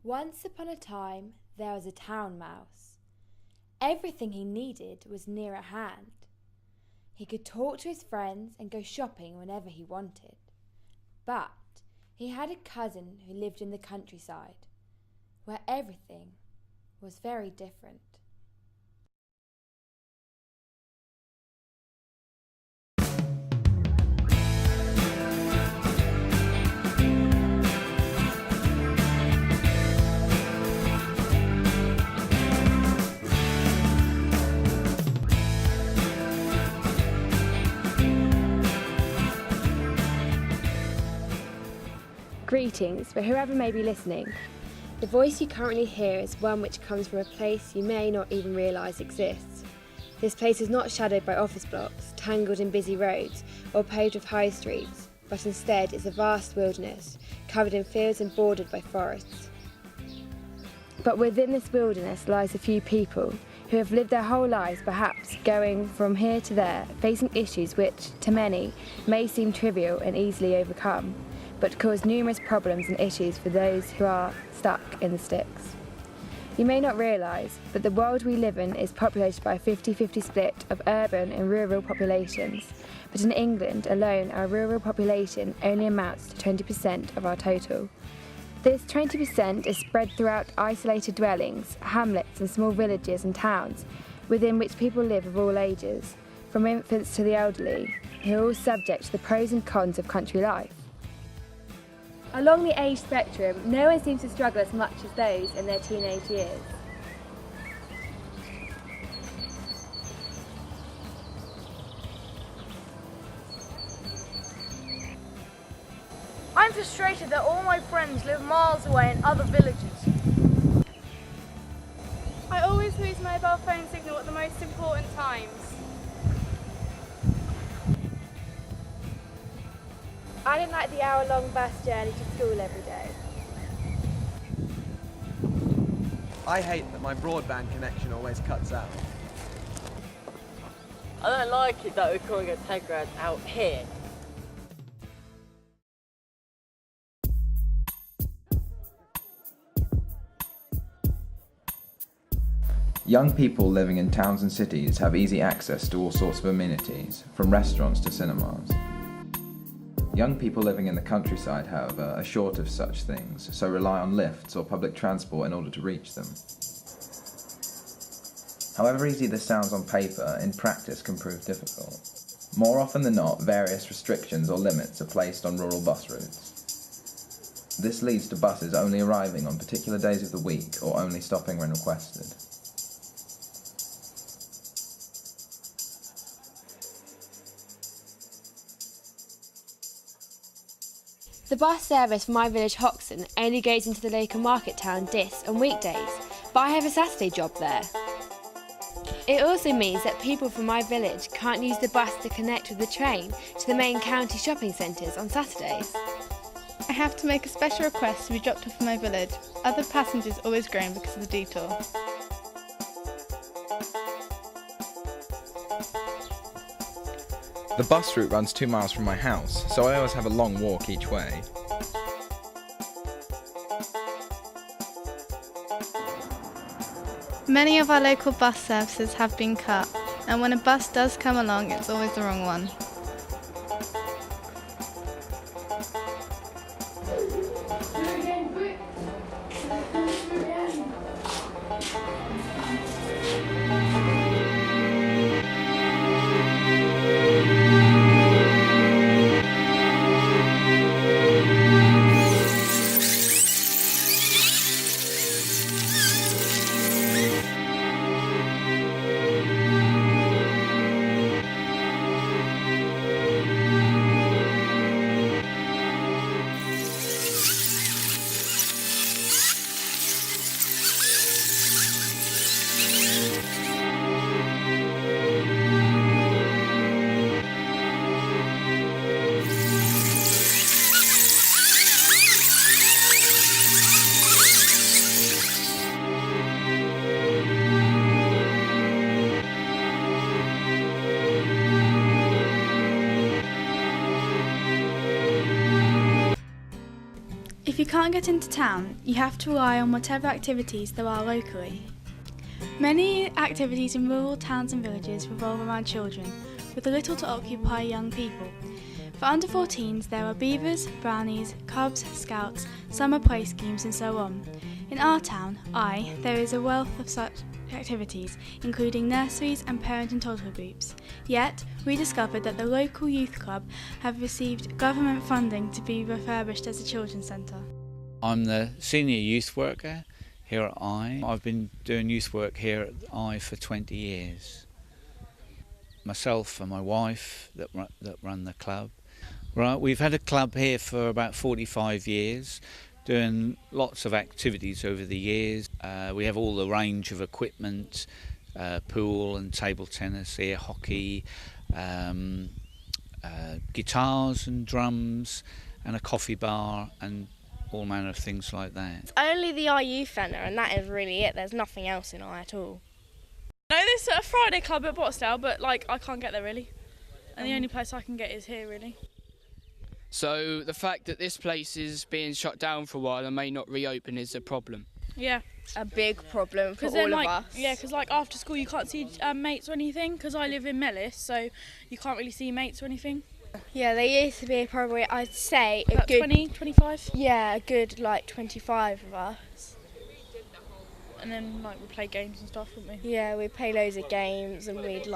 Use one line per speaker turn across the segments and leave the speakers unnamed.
Once upon a time, there was a town mouse. Everything he needed was near at hand. He could talk to his friends and go shopping whenever he wanted. But he had a cousin who lived in the countryside, where everything was very different. Greetings for whoever may be listening. The voice you currently hear is one which comes from a place you may not even realise exists. This place is not shadowed by office blocks, tangled in busy roads, or paved with high streets, but instead is a vast wilderness, covered in fields and bordered by forests. But within this wilderness lies a few people who have lived their whole lives perhaps going from here to there, facing issues which, to many, may seem trivial and easily overcome, but cause numerous problems and issues for those who are stuck in the sticks. You may not realise, but the world we live in is populated by a 50-50 split of urban and rural populations, but in England alone our rural population only amounts to 20% of our total. This 20% is spread throughout isolated dwellings, hamlets and small villages and towns, within which people live of all ages, from infants to the elderly, who are all subject to the pros and cons of country life. Along the age spectrum, no one seems to struggle as much as those in their teenage years.
I'm frustrated that all my friends live miles away in other villages.
I always lose mobile phone signal at the most important times.
I don't like the hour-long bus journey to school every day.
I hate that my broadband connection always cuts out.
I don't like it that we're calling a Tegrad out here.
Young people living in towns and cities have easy access to all sorts of amenities, from restaurants to cinemas. Young people living in the countryside, however, are short of such things, so rely on lifts or public transport in order to reach them. However easy this sounds on paper, in practice can prove difficult. More often than not, various restrictions or limits are placed on rural bus routes. This leads to buses only arriving on particular days of the week or only stopping when requested.
The bus service for my village Hoxton only goes into the local market town Diss on weekdays, but I have a Saturday job there. It also means that people from my village can't use the bus to connect with the train to the main county shopping centres on Saturdays.
I have to make a special request to be dropped off in my village. Other passengers always groan because of the detour.
The bus route runs 2 miles from my house, so I always have a long walk each way.
Many of our local bus services have been cut, and when a bus does come along, it's always the wrong one. If you can't get into town, you have to rely on whatever activities there are locally. Many activities in rural towns and villages revolve around children, with a little to occupy young people. For under 14s, there are beavers, brownies, cubs, scouts, summer play schemes and so on. In our town, there is a wealth of such activities, including nurseries and parent and toddler groups. Yet, we discovered that the local youth club have received government funding to be refurbished as a children's centre.
I'm the senior youth worker here at I've been doing youth work here at for 20 years. Myself and my wife that run the club. Right, we've had a club here for about 45 years, doing lots of activities over the years. We have all the range of equipment, pool and table tennis, air hockey, guitars and drums, and a coffee bar and all manner of things like that.
Only the Youth Centre, and that is really it. There's nothing else in at all.
No, there's a Friday club at Botsdale, but I can't get there really. And the only place I can get is here really.
So the fact that this place is being shut down for a while and may not reopen is a problem.
Yeah.
A big problem for all
then,
of us.
Yeah, because after school you can't see mates or anything, because I live in Mellis, so you can't really see mates or anything.
Yeah, there used to be probably, I'd say,
About 20, 25?
Yeah, a good 25 of us.
And then we play games and stuff, wouldn't we?
Yeah, we'd play loads of games, and we'd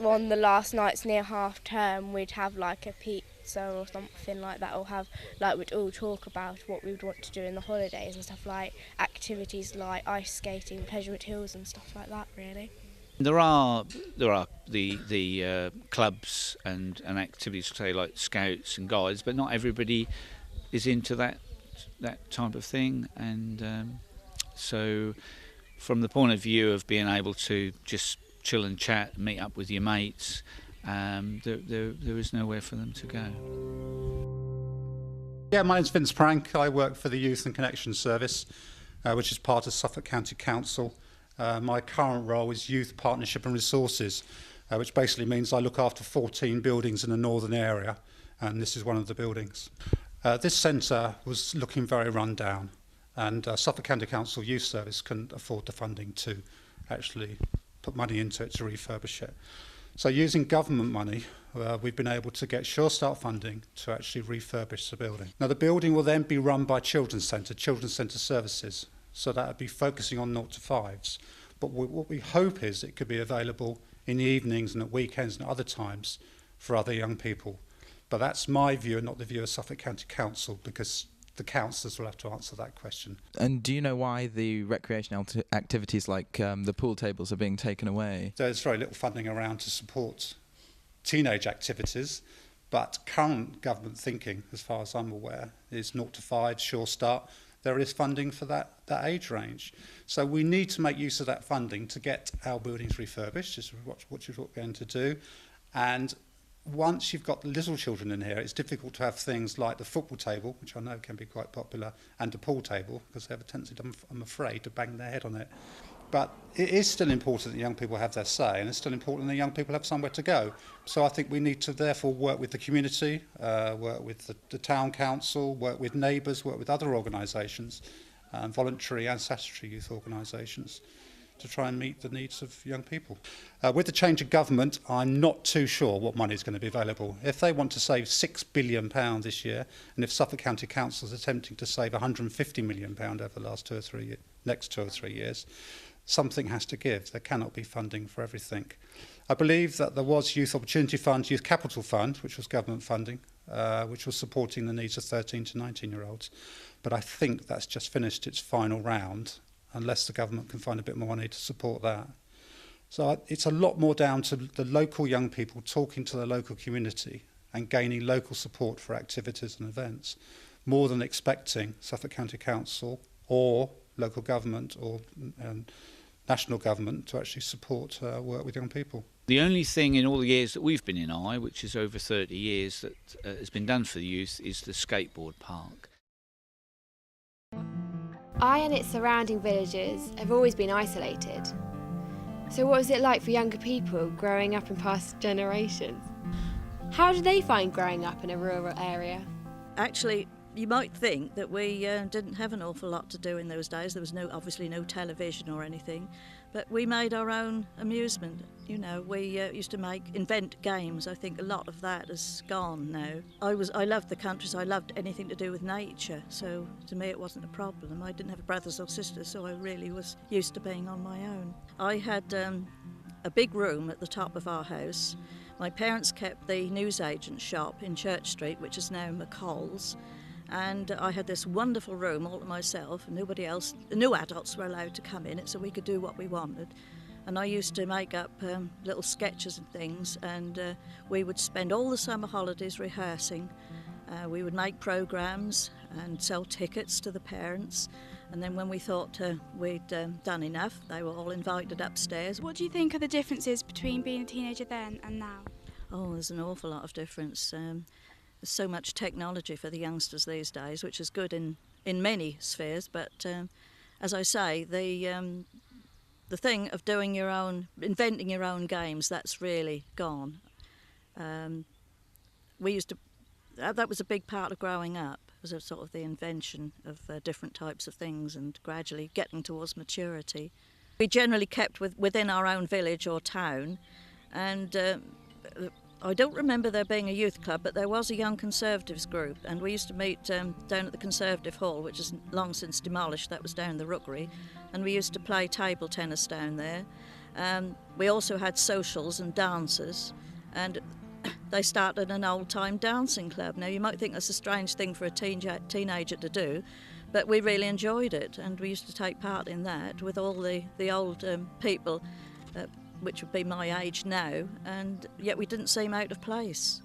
on the last nights near half term, we'd have a pizza or something like that, or we'd all talk about what we would want to do in the holidays and stuff, like activities like ice skating, Pleasurement Hills and stuff like that really.
There are the clubs and activities, say like scouts and guides, but not everybody is into that type of thing, and so from the point of view of being able to just chill and chat, meet up with your mates, there is nowhere for them to go.
Yeah, my name's Vince Prank. I work for the Youth and Connection Service, which is part of Suffolk County Council. My current role is Youth Partnership and Resources, which basically means I look after 14 buildings in the northern area, and this is one of the buildings. This centre was looking very run down, and Suffolk County Council Youth Service couldn't afford the funding to actually put money into it to refurbish it. So using government money, we've been able to get Sure Start funding to actually refurbish the building. Now the building will then be run by Children's Centre Services, so that would be focusing on 0 to 5s. But what we hope is it could be available in the evenings and at weekends and other times for other young people. But that's my view and not the view of Suffolk County Council, because the councillors will have to answer that question.
And do you know why the recreational activities like the pool tables are being taken away?
There's very little funding around to support teenage activities, but current government thinking, as far as I'm aware, is 0 to 5, Sure Start. There is funding for that age range. So we need to make use of that funding to get our buildings refurbished, which is what you're going to do. And once you've got the little children in here, it's difficult to have things like the football table, which I know can be quite popular, and the pool table, because they have a tendency, I'm afraid, to bang their head on it. But it is still important that young people have their say, and it's still important that young people have somewhere to go. So I think we need to therefore work with the community, work with the town council, work with neighbours, work with other organisations, voluntary and statutory youth organisations, to try and meet the needs of young people. With the change of government, I'm not too sure what money is going to be available. If they want to save £6 billion this year, and if Suffolk County Council is attempting to save £150 million over the last next 2 or 3 years, something has to give. There cannot be funding for everything. I believe that there was Youth Opportunity Fund, Youth Capital Fund, which was government funding, which was supporting the needs of 13 to 19-year-olds. But I think that's just finished its final round, unless the government can find a bit more money to support that. So it's a lot more down to the local young people talking to the local community and gaining local support for activities and events, more than expecting Suffolk County Council or local government or national government to actually support work with young people.
The only thing in all the years that we've been in which is over 30 years, that has been done for the youth is the skateboard park.
And its surrounding villages have always been isolated. So what was it like for younger people growing up in past generations? How did they find growing up in a rural area?
Actually, You might think that we didn't have an awful lot to do in those days. There was obviously no television or anything, but we made our own amusement. You know, we used to invent games. I think a lot of that has gone now. I loved the countryside. I loved anything to do with nature, so to me it wasn't a problem. I didn't have brothers or sisters, so I really was used to being on my own. I had a big room at the top of our house. My parents kept the newsagent shop in Church Street, which is now McCall's. And I had this wonderful room all to myself, and nobody else, no adults were allowed to come in it, so we could do what we wanted. And I used to make up little sketches and things, and we would spend all the summer holidays rehearsing. We would make programmes and sell tickets to the parents, and then when we thought we'd done enough, they were all invited upstairs.
What do you think are the differences between being a teenager then and now?
Oh, there's an awful lot of difference. There's so much technology for the youngsters these days, which is good in many spheres, but as I say, the thing of doing your own, inventing your own games, that's really gone. That was a big part of growing up, was a sort of the invention of different types of things and gradually getting towards maturity. We generally kept within our own village or town, and I don't remember there being a youth club, but there was a young Conservatives group, and we used to meet down at the Conservative Hall, which is long since demolished. That was down the Rookery, and we used to play table tennis down there. We also had socials and dances, and they started an old-time dancing club. Now, you might think that's a strange thing for a teenager to do, but we really enjoyed it, and we used to take part in that with all the old people, which would be my age now, and yet we didn't seem out of place.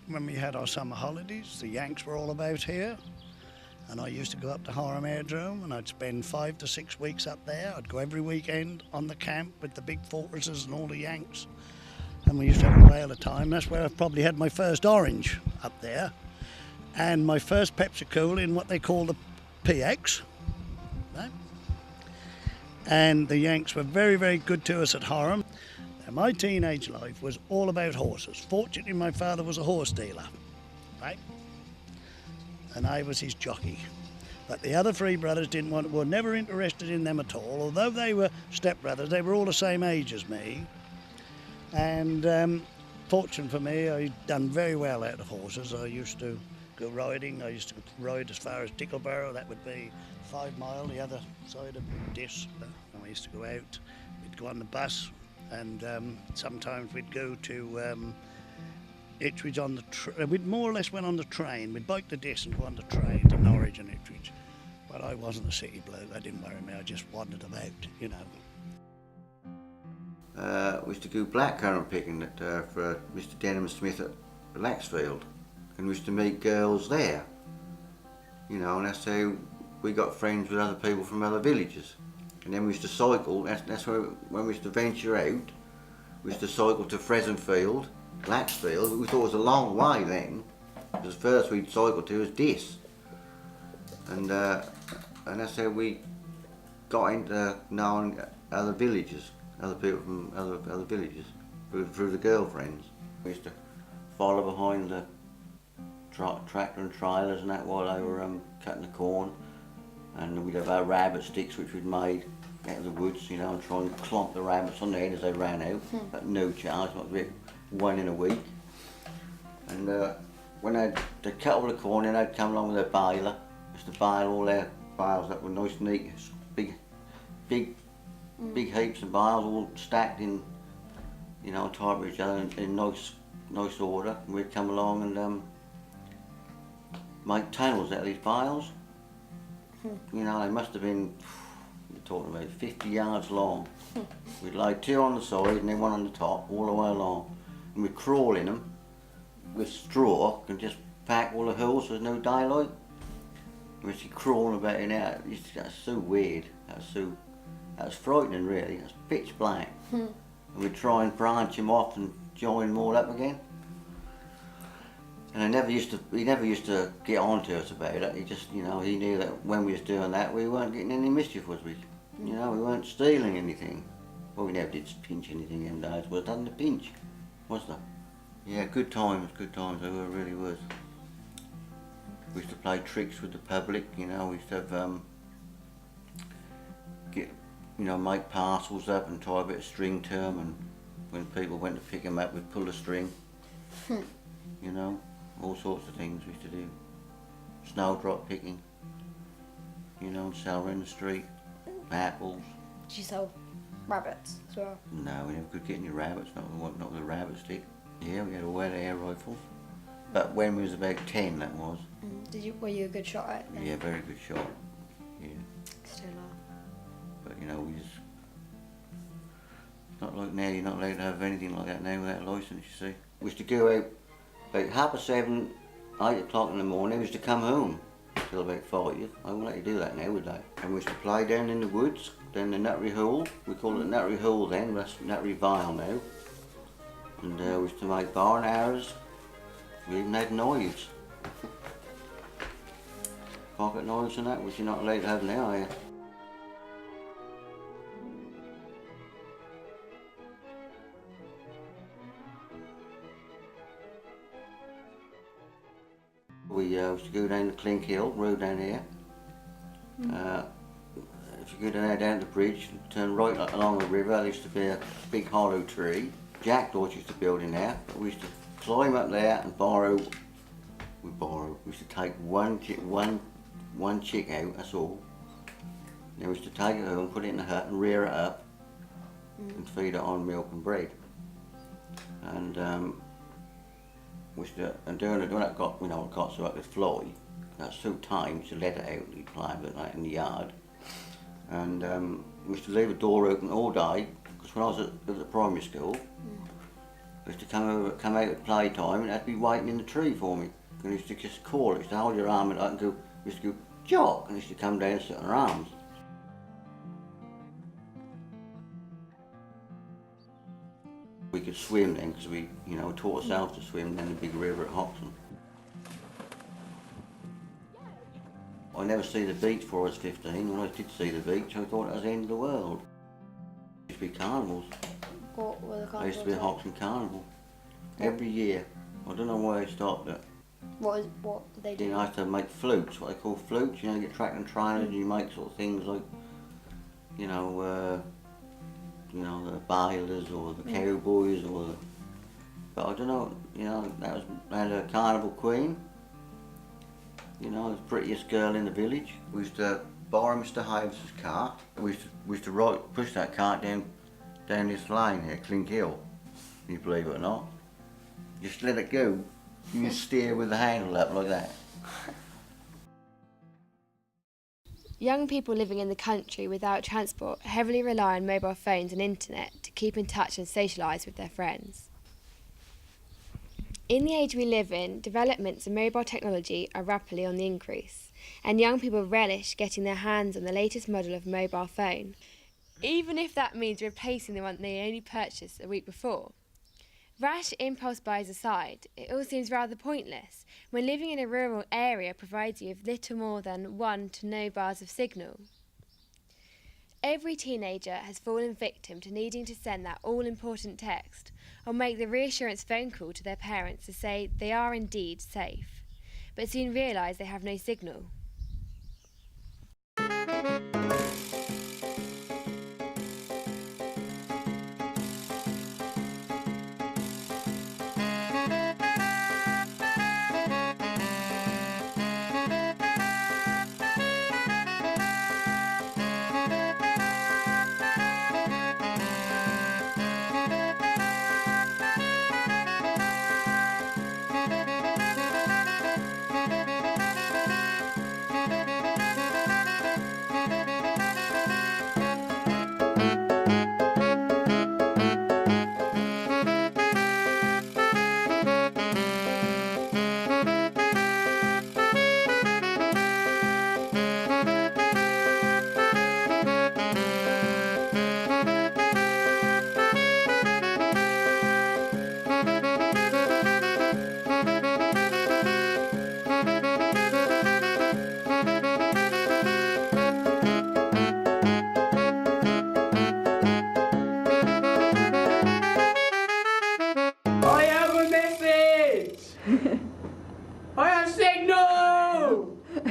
When we had our summer holidays, the Yanks were all about here, and I used to go up to Harham Airdrome, and I'd spend 5 to 6 weeks up there. I'd go every weekend on the camp with the big fortresses and all the Yanks, and we used to have a whale of time. That's where I probably had my first orange up there, and my first Pepsi-Cola in what they call the PX. Right? And the Yanks were very, very good to us at Harham. And my teenage life was all about horses. Fortunately, my father was a horse dealer, right? And I was his jockey. But the other 3 brothers were never interested in them at all. Although they were stepbrothers, they were all the same age as me. And fortunate for me, I'd done very well out of horses. I used to go riding. I used to ride as far as Dickleborough. That would be 5 mile, the other side of Diss. And we used to go out, we'd go on the bus, and sometimes we'd go to Ipswich on the we'd more or less went on the train. We'd bike the Diss and go on the train to Norwich and Ipswich. But I wasn't a city bloke, that didn't worry me, I just wandered about, you know.
We used to go blackcurrant picking for Mr. Denham Smith at Laxfield, and we used to meet girls there, you know, and that's how we got friends with other people from other villages. And then we used to cycle, that's when we used to venture out, we used to cycle to Fresnfield, Laxfield. We thought it was a long way then, because first we'd cycle to was Diss. And that's how we got into knowing other villages, other people from other villages, through the girlfriends. We used to follow behind the tractor and trailers and that while they were cutting the corn, and we'd have our rabbit sticks which we'd made out of the woods, you know, and try and clomp the rabbits on the head as they ran out. At no charge, like one in a week. And when they'd cut all the corn, then they'd come along with their baler, just to bale all their bales that were nice, neat, big heaps of bales, all stacked in, you know, on top of each other in nice order. And we'd come along and make tunnels out of these bales. You know, they must have been, we're talking about 50 yards long. We'd lay 2 on the side and then 1 on the top, all the way along. And we'd crawl in them with straw and just pack all the holes so there's no daylight. We'd be crawling about in there. That's so weird. That was frightening, really. It was pitch black. And we'd try and branch him off and join them all up again. And he never used to get on to us about it. He just, you know, he knew that when we was doing that, we weren't getting any mischief, was we? You know, we weren't stealing anything. Well, we never did pinch anything in those days. Well, it doesn't pinch, was there? Yeah, good times, they were, really was. We used to play tricks with the public, you know. We used to have, make parcels up and tie a bit of string to them, and when people went to pick them up, we'd pull the string. You know, all sorts of things we used to do. Snowdrop picking, you know, and sell in the street. Apples.
Did you sell rabbits as well?
No, we never could get any rabbits, not with a rabbit stick. Yeah, we had all that air rifles. But when we was about 10, that was.
Were you a good shot at it then?
Yeah, very good shot. Yeah.
Still are.
But you know, we just, it's not like now, you're not allowed to have anything like that now without a licence, you see. We used to go out about 7:30, 8 o'clock in the morning. We used to come home till about 5. I won't let you do that now, would they? And we used to play down in the woods, down the Nuttery Hall. We called it Nuttery Hall then, that's Nuttery Vale now. And we used to make barn arrows. We even had knives. Pocket knives and that, which you're not allowed to have now, are you? We used to go down the Clink Hill road down here. If you go down the bridge and turn right along the river, there used to be a big hollow tree. Jackdaws used to build in there, but we used to climb up there and we used to take one chick out, that's all. Then we used to take it home, put it in the hut and rear it up and feed it on milk and bread. And we used to, and when it got, it got so it could fly, that's so tame, we used to let it out and you'd play with it like in the yard. And we used to leave the door open all day, because when I was at primary school, I used to come out at playtime and it had to be waiting in the tree for me. And I used to just call it, used to hold your arm and I and go, we used to go, Jock, and I used to come down and sit on her arms. We could swim then, because we, taught ourselves to swim down the big river at Hoxton. I never see the beach before I was 15. When I did see the beach, I thought it was the end of the world. There used to be carnivals.
What were the carnivals?
There used to be a Hoxton carnival. Every year. I don't know why they stopped it.
What did they do?
Then I used to make flutes, what they call flutes. You get track and trainers and you make sort of things like, the bailers or the cowboys or the... But I don't know, they had a carnival queen. The prettiest girl in the village. We used to borrow Mr. Haves's cart. We used to push that cart down this lane here, Clink Hill. You believe it or not. Just let it go. You just steer with the handle up like that.
Young people living in the country without transport heavily rely on mobile phones and internet to keep in touch and socialise with their friends. In the age we live in, developments in mobile technology are rapidly on the increase, and young people relish getting their hands on the latest model of mobile phone, even if that means replacing the one they only purchased a week before. Rash impulse buys aside, it all seems rather pointless when living in a rural area provides you with little more than 1 to no bars of signal. Every teenager has fallen victim to needing to send that all-important text or make the reassurance phone call to their parents to say they are indeed safe, but soon realise they have no signal.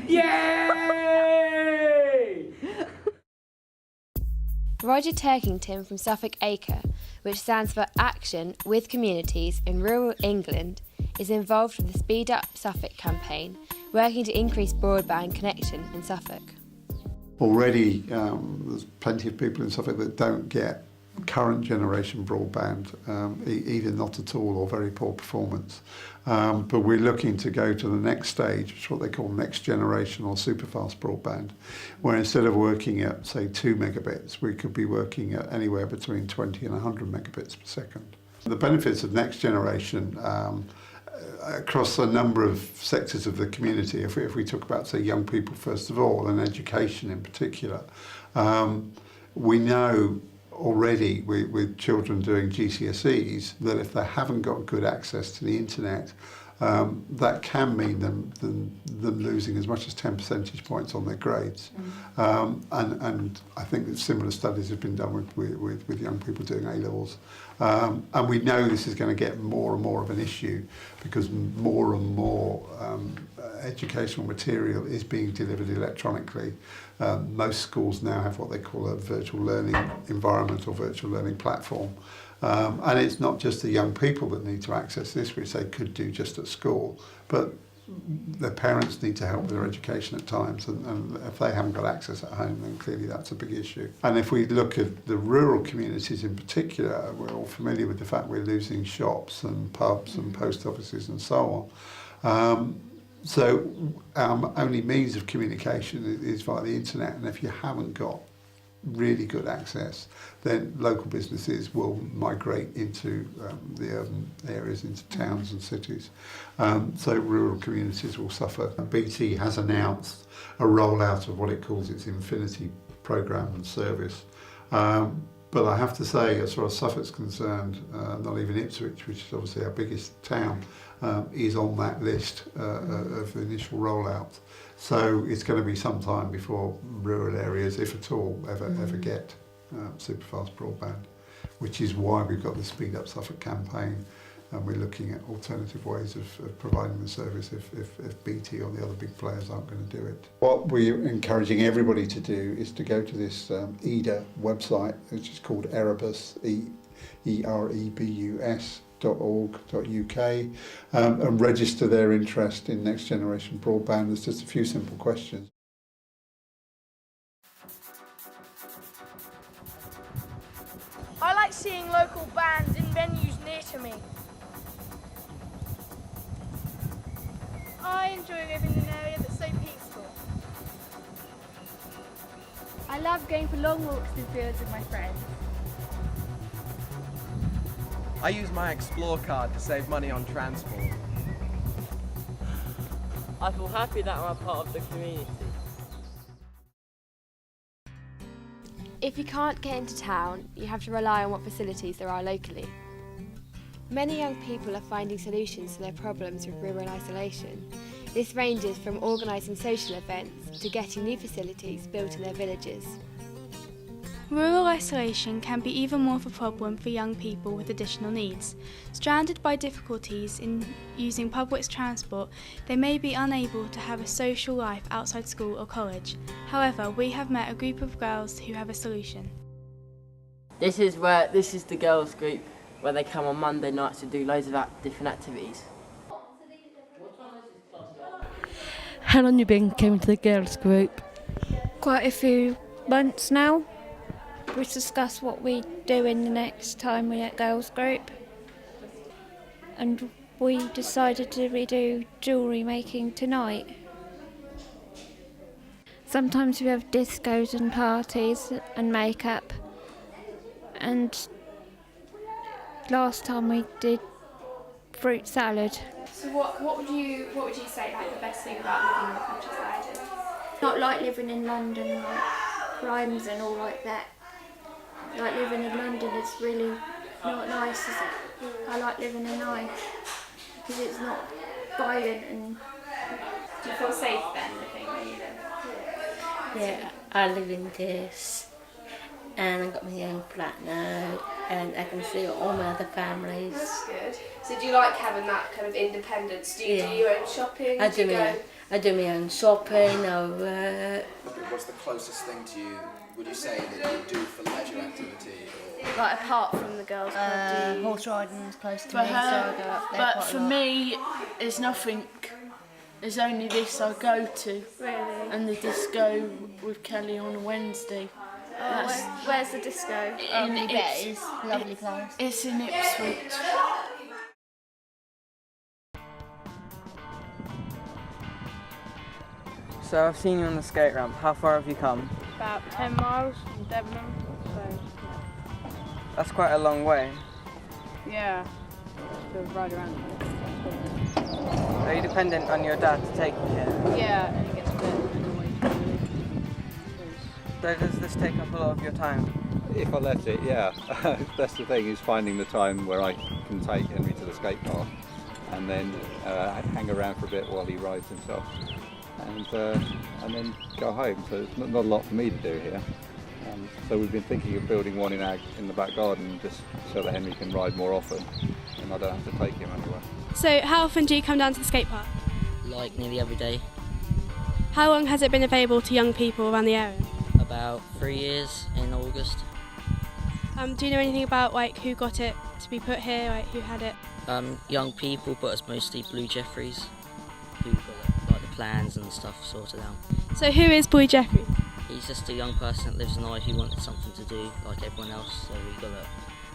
Yay!
Roger Turkington from Suffolk Acre, which stands for Action with Communities in Rural England, is involved with the Speed Up Suffolk campaign, working to increase broadband connection in Suffolk.
Already there's plenty of people in Suffolk that don't get current generation broadband, either not at all or very poor performance. But we're looking to go to the next stage, which is what they call next generation or superfast broadband, where instead of working at, say, 2 megabits, we could be working at anywhere between 20 and 100 megabits per second. The benefits of next generation across a number of sectors of the community, if we talk about, say, young people first of all, and education in particular, we know already with children doing GCSEs that if they haven't got good access to the internet, that can mean them losing as much as 10 percentage points on their grades. And I think that similar studies have been done with young people doing A-levels. And we know this is going to get more and more of an issue because more and more educational material is being delivered electronically. Most schools now have what they call a virtual learning environment or virtual learning platform. And it's not just the young people that need to access this, which they could do just at school, but their parents need to help with their education at times, and if they haven't got access at home, then clearly that's a big issue. And if we look at the rural communities in particular, we're all familiar with the fact we're losing shops and pubs and post offices and so on. So our only means of communication is via the internet, and if you haven't got really good access, then local businesses will migrate into the urban areas, into towns and cities. So rural communities will suffer. BT has announced a rollout of what it calls its Infinity programme and service. But I have to say, as far as Suffolk's concerned, not even Ipswich, which is obviously our biggest town, is on that list of initial rollout. So it's going to be some time before rural areas, if at all, ever get superfast broadband, which is why we've got the Speed Up Suffolk campaign, and we're looking at alternative ways of providing the service if BT or the other big players aren't going to do it. What we're encouraging everybody to do is to go to this EDA website, which is called Erebus, erebus.org.uk, and register their interest in next generation broadband. There's just a few simple questions.
I like seeing local bands in venues near to me. I enjoy living in an area that's so peaceful.
I love going for long walks in fields with my friends.
I use my Explore card to save money on transport.
I feel happy that I'm a part of the community.
If you can't get into town, you have to rely on what facilities there are locally. Many young people are finding solutions to their problems with rural isolation. This ranges from organising social events to getting new facilities built in their villages.
Rural isolation can be even more of a problem for young people with additional needs. Stranded by difficulties in using public transport, they may be unable to have a social life outside school or college. However, we have met a group of girls who have a solution.
This is the girls' group where they come on Monday nights to do loads of different activities.
How long have you been coming to the girls' group?
Quite a few months now. We discuss what we do in the next time we're at girls' group. And we decided to redo jewellery making tonight. Sometimes we have discos and parties and makeup. And last time we did fruit salad.
So what would you say like the best thing about living in the countryside is?
Not like living in London, like crimes and all like that. Like living in London is really not nice, is it? I like living in Ice because it's not violent and.
Do you feel safe then living where you live?
Yeah, I live in this, and I've got my own flat now, and I can see all my other families.
That's good. So do you like having that kind of independence? Do you do your own shopping?
I do I do my own shopping, I work.
What's the closest thing to you, would you say, that you do for leisure activity?
Like apart from the girls' club,
Horse riding is close to
For
me, so I
her,
go up there
but
quite a
for
lot.
me, it's nothing. There's only this I go to.
Really?
And the disco with Kelly on a Wednesday.
Where's the disco?
I bet it is. Lovely place.
It's in Ipswich.
So I've seen you on the skate ramp. How far have you come?
About 10 miles from Debenham, so
That's quite a long way.
yeah. To ride around.
Are you dependent on your dad to take you here?
Yeah, and it gets a bit annoying.
So does this take up a lot of your time?
If I let it, yeah. That's the thing, is finding the time where I can take Henry to the skate park and then hang around for a bit while he rides himself, and then go home. So it's not a lot for me to do here. So we've been thinking of building one in the back garden, just so that Henry can ride more often and I don't have to take him anywhere.
So how often do you come down to the skate park?
Like nearly every day.
How long has it been available to young people around the area?
About 3 years in August.
Do you know anything about like who got it to be put here, like who had it?
Young people, but it's mostly Blue Jeffries who got like the plans and stuff sorted out.
So who is Blue Jeffries?
He's just a young person that lives in Eye who wanted something to do like everyone else, so we got it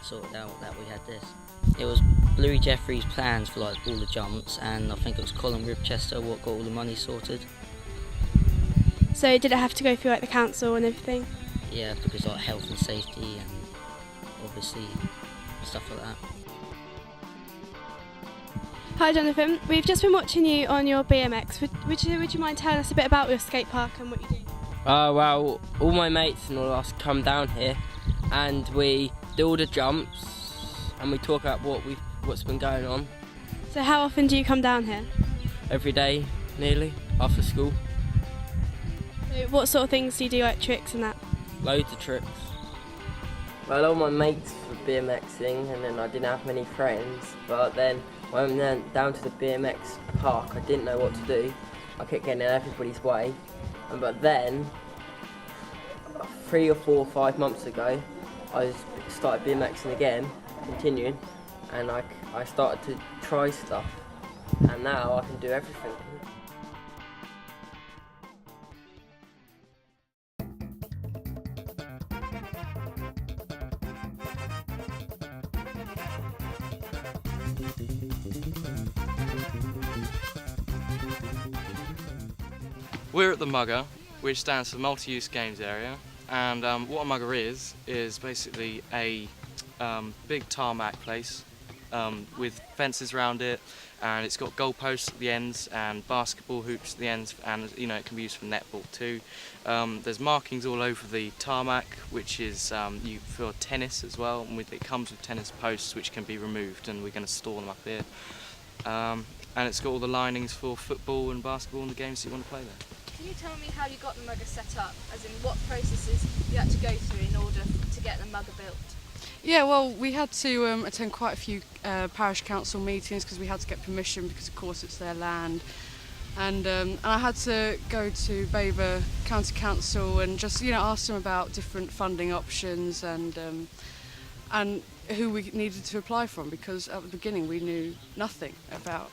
sorted out that we had this. It was Bluey Jeffries' plans for like all the jumps, and I think it was Colin Ribchester what got all the money sorted.
So did it have to go through like the council and everything?
Yeah, because like health and safety and obviously stuff like that.
Hi Jonathan, we've just been watching you on your BMX. Would you mind telling us a bit about your skate park and what you do?
Well, all my mates and all of us come down here and we do all the jumps and we talk about what's been going on.
So how often do you come down here?
Every day, nearly, after school.
So what sort of things do you do, like tricks and that?
Loads of tricks. Well, all my mates were BMXing and then I didn't have many friends, but then when I went down to the BMX park I didn't know what to do. I kept getting in everybody's way. But then, 3 or 4 or 5 months ago, I started BMXing again, continuing, and I started to try stuff, and now I can do everything.
We're at the Mugger, which stands for Multi-Use Games Area, and what a Mugger is basically a big tarmac place with fences around it, and it's got goalposts at the ends and basketball hoops at the ends, and you know it can be used for netball too. There's markings all over the tarmac, which is for tennis as well, and it comes with tennis posts which can be removed, and we're going to store them up here. And it's got all the linings for football and basketball and the games that you want to play there.
Can you tell me how you got the Mugger set up, as in what processes you had to go through in order to get the Mugger built?
Yeah, well, we had to attend quite a few parish council meetings because we had to get permission because, of course, it's their land. And I had to go to Baber County Council and just, ask them about different funding options and who we needed to apply from, because at the beginning we knew nothing about,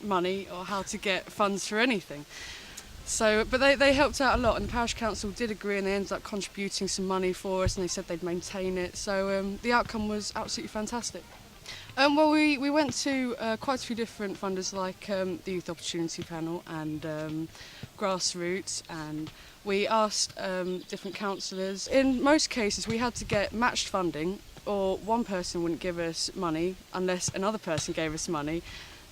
money or how to get funds for anything. So, but they helped out a lot, and the parish council did agree, and they ended up contributing some money for us, and they said they'd maintain it. So the outcome was absolutely fantastic. Well, we went to quite a few different funders, like the Youth Opportunity Panel and Grassroots, and we asked different councillors. In most cases, we had to get matched funding, or one person wouldn't give us money unless another person gave us money.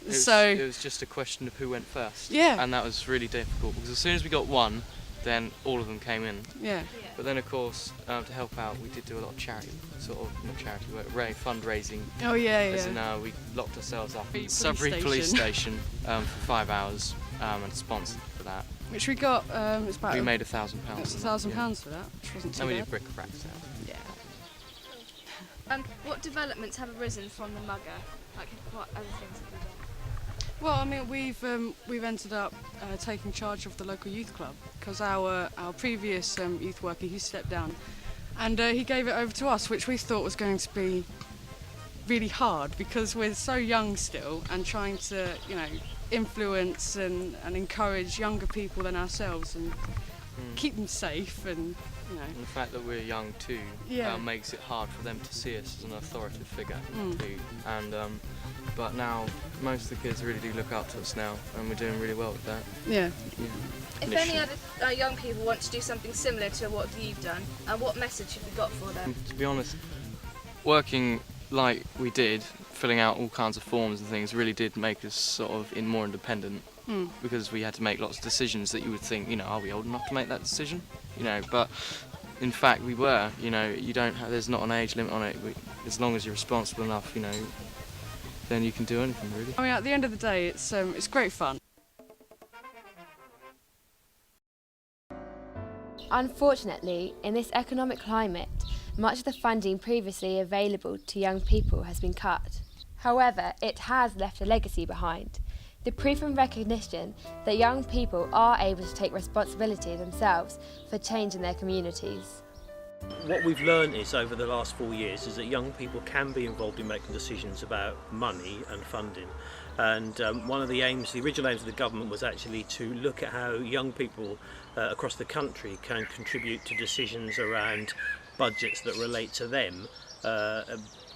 It was just a question of who went first.
Yeah.
And that was really difficult because as soon as we got one, then all of them came in.
Yeah.
But then, of course, to help out, we did do a lot of charity, not charity, but fundraising.
Oh yeah,
As in, we locked ourselves up at Suffolk Police Station for 5 hours and sponsored for that.
Which we got.
We made £1,000.
It's £1,000 for that, which wasn't too bad.
And we did bric-a-brac sale.
Yeah.
And what developments have arisen from the Mugger? Like, what other things have you done?
Well, I mean, we've ended up taking charge of the local youth club because our previous youth worker, he stepped down, and he gave it over to us, which we thought was going to be really hard because we're so young still and trying to, you know, influence and encourage younger people than ourselves and keep them safe and, you know.
And the fact that we're young too makes it hard for them to see us as an authoritative figure too. And but now most of the kids really do look up to us now, and we're doing really well with that.
Yeah.
If any other young people want to do something similar to what you've done, what message have you got for them?
To be honest, working like we did, filling out all kinds of forms and things, really did make us sort of more independent. Because we had to make lots of decisions that you would think, you know, are we old enough to make that decision? You know, but in fact we were. You know, you don't have, there's not an age limit on it. As long as you're responsible enough, you know, then you can do anything really.
I mean, at the end of the day, it's great fun.
Unfortunately, in this economic climate, much of the funding previously available to young people has been cut. However, it has left a legacy behind. The proof and recognition that young people are able to take responsibility themselves for change in their communities.
What we've learned is over the last 4 years is that young people can be involved in making decisions about money and funding. And one of the aims, the original aims of the government was actually to look at how young people across the country can contribute to decisions around budgets that relate to them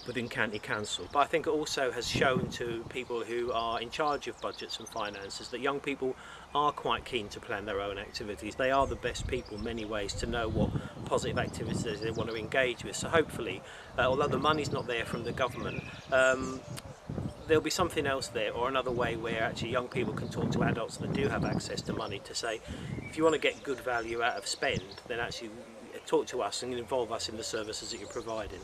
within county council. But I think it also has shown to people who are in charge of budgets and finances that young people are quite keen to plan their own activities. They are the best people in many ways to know what positive activities they want to engage with. So hopefully, although the money's not there from the government, there'll be something else there, or another way where actually young people can talk to adults that do have access to money to say, if you want to get good value out of spend, then actually talk to us and involve us in the services that you're providing.